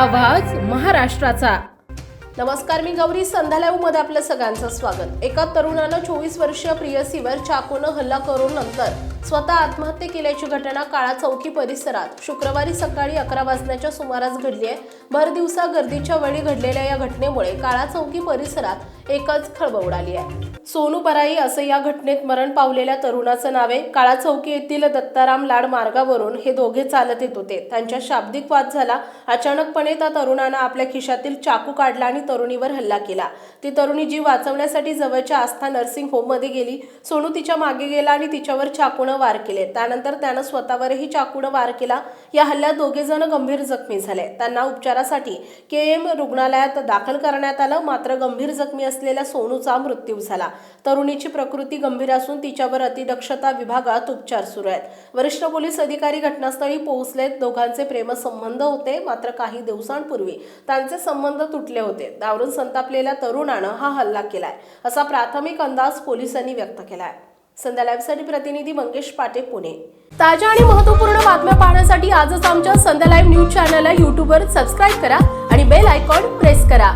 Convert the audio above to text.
आवाज महाराष्ट्राचा। नमस्कार, मी गौरी। संध्या लाईव्ह मध्ये आपलं सगळ्यांचं स्वागत। एका तरुणानं 24 वर्षीय प्रियसीवर चाकूने हल्ला करून नंतर स्वतः आत्महत्या केल्याची घटना काळा चौकी परिसरात शुक्रवारी सकाळी 11 वाजण्याच्या सुमारास घडली आहे। भर दिवसा गर्दीच्या वेळी घडलेल्या या घटनेमुळे काळा चौकी परिसरात एकच खळबळ उडाली आहे। सोनू पराई असं या घटनेत मरण पावलेल्या तरुणाचं नाव आहे। काळा चौकी येथील दत्ताराम लाड मार्गावरून हे दोघे चालत येत होते। त्यांच्या शाब्दिक वाद झाला। अचानकपणे त्या तरुणानं आपल्या खिशातील चाकू काढला आणि तरुणीवर हल्ला केला। ती तरुणी जीव वाचवण्यासाठी जवळच्या आस्था नर्सिंग होम मध्ये गेली। सोनू तिच्या मागे गेला आणि तिच्यावर चाकूने वार केले। त्यानंतर त्यानं स्वतःवरही चाकूने वार केला। या हल्ल्यात दोघे जण गंभीर जखमी झाले। त्यांना उपचारासाठी केएम रुग्णालयात दाखल करण्यात आलं, मात्र गंभीर जखमी असलेल्या सोनूचा मृत्यू झाला। तरुणीची प्रकृती गंभीर असून तिच्यावर अतिदक्षता विभागात उपचार सुरू आहेत। वरिष्ठ पोलीस अधिकारी घटनास्थळी पोहोचलेत। दोघांचे प्रेमसंबंध होते, मात्र काही दिवसांपूर्वी त्यांचे संबंध तुटले होते। त्यावरून संतापलेल्या तरुणानं हा हल्ला केलाय, असा प्राथमिक अंदाज पोलिसांनी व्यक्त केलाय। संध्या लाईव्हसाठी प्रतिनिधी मंगेश पाटे, पुणे। ताज्या आणि महत्त्वपूर्ण बातम्या पाहण्यासाठी आजच आमच्या संध्या लाईव्ह न्यूज चॅनलला YouTubeवर सबस्क्राईब करा आणि बेल आयकॉन प्रेस करा।